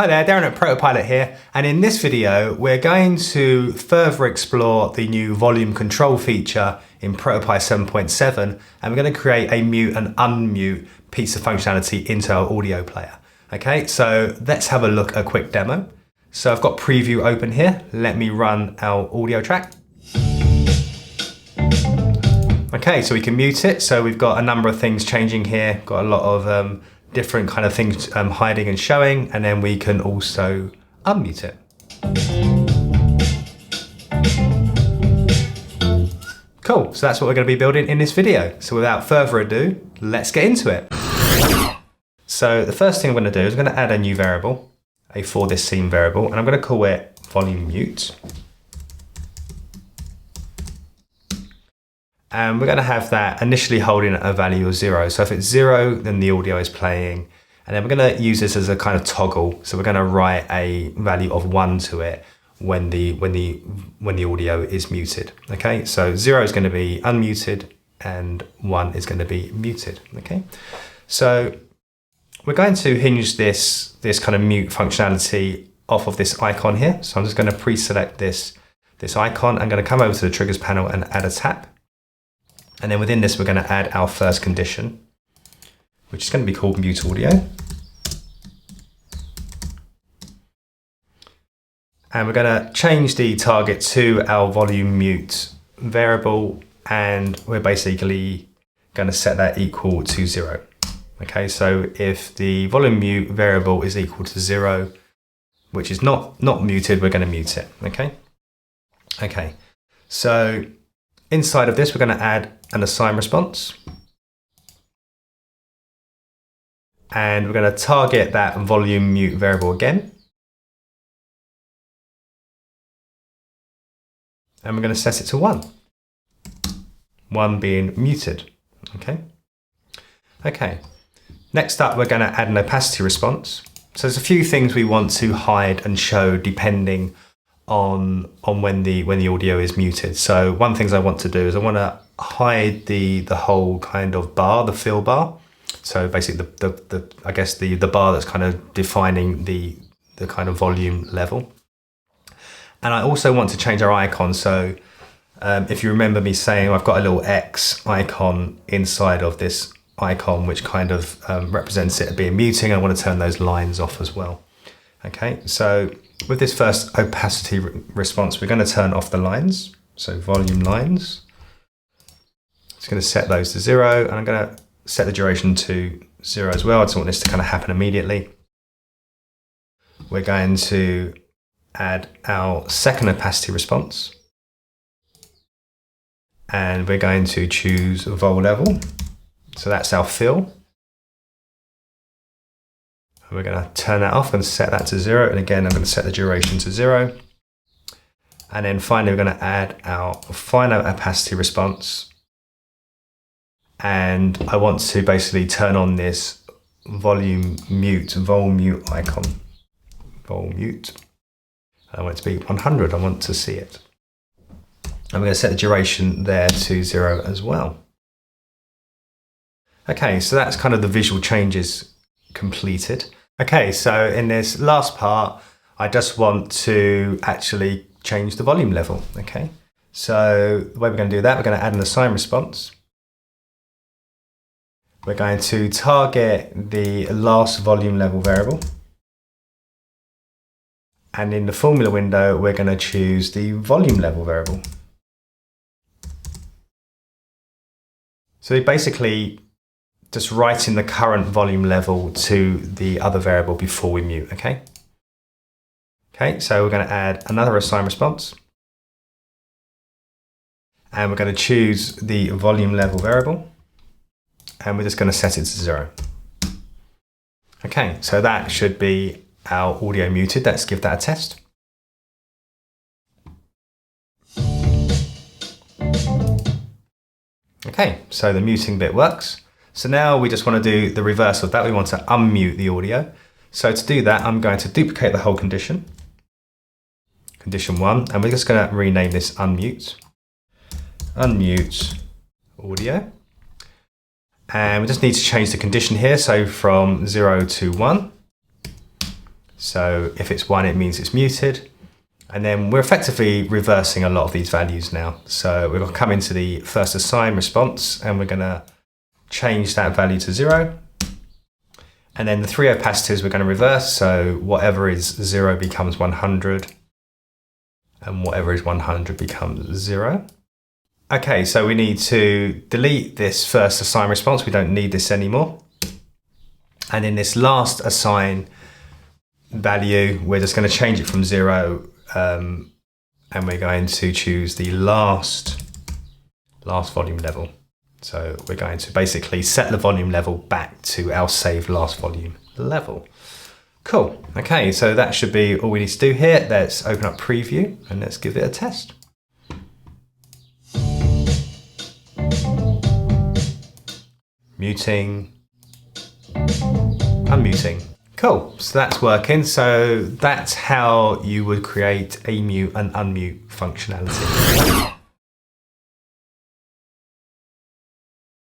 Hi there, Darren at ProtoPilot here, and in this video we're going to further explore the new volume control feature in ProtoPie 7.7, and we're going to create a mute and unmute piece of functionality into our audio player. Okay, so let's have a look at a quick demo. So I've got preview open here. Let me run our audio track. Okay, so we can mute it. So we've got a number of things changing here. Got a lot of different kind of things hiding and showing, and then we can also unmute it. Cool, so that's what we're going to be building in this video. So without further ado, let's get into it. So the first thing I'm going to do is I'm going to add a new variable, a for this scene variable, and I'm going to call it volume mute. And we're going to have that initially holding a value of 0. So if it's 0, then the audio is playing. And then we're going to use this as a kind of toggle. So we're going to write a value of 1 to it when the audio is muted. Okay, so 0 is going to be unmuted and 1 is going to be muted. Okay, so we're going to hinge this kind of mute functionality off of this icon here. So I'm just going to pre-select this icon. I'm going to come over to the triggers panel and add a tap. And then within this, we're going to add our first condition, which is going to be called mute audio. And we're going to change the target to our volume mute variable, and we're basically going to set that equal to 0. Okay, so if the volume mute variable is equal to 0, which is not muted, we're going to mute it. Okay, so inside of this, we're going to add an assign response. And we're going to target that volume mute variable again. And we're going to set it to 1. 1 being muted. Okay. Next up, we're going to add an opacity response. So there's a few things we want to hide and show depending on when the audio is muted. So one thing I want to do is I want to hide the whole kind of bar, the fill bar. So basically I guess the bar that's kind of defining the kind of volume level. And I also want to change our icon. So if you remember me saying I've got a little X icon inside of this icon, which kind of represents it being muting. I want to turn those lines off as well. Okay, so with this first opacity response, we're going to turn off the lines. So volume lines. It's going to set those to 0, and I'm going to set the duration to 0 as well. I just want this to kind of happen immediately. We're going to add our second opacity response, and we're going to choose vol level. So that's our fill. We're going to turn that off and set that to 0. And again, I'm going to set the duration to 0. And then finally, we're going to add our final opacity response. And I want to basically turn on this vol mute icon. Vol mute. I want it to be 100. I want to see it. I'm going to set the duration there to 0 as well. Okay, so that's kind of the visual changes completed. Okay, so in this last part, I just want to actually change the volume level. Okay, so the way we're going to do that, we're going to add an assign response. We're going to target the last volume level variable. And in the formula window, we're going to choose the volume level variable. So basically, just writing the current volume level to the other variable before we mute, okay? Okay, so we're going to add another assign response. And we're going to choose the volume level variable. And we're just going to set it to 0. Okay, so that should be our audio muted. Let's give that a test. Okay, so the muting bit works. So now we just want to do the reverse of that. We want to unmute the audio. So to do that, I'm going to duplicate the whole condition. Condition 1, and we're just going to rename this unmute. Unmute audio. And we just need to change the condition here. So from 0 to 1. So if it's 1, it means it's muted. And then we're effectively reversing a lot of these values now. So we're going to come into the first assign response and we're going to change that value to 0. And then the 3 opacities we're going to reverse. So whatever is 0 becomes 100 and whatever is 100 becomes 0. Okay, so we need to delete this first assign response. We don't need this anymore. And in this last assign value, we're just going to change it from 0 and we're going to choose the last volume level. So we're going to basically set the volume level back to our saved last volume level. Cool. Okay, so that should be all we need to do here. Let's open up preview and let's give it a test. Muting, unmuting. Cool, so that's working. So that's how you would create a mute and unmute functionality.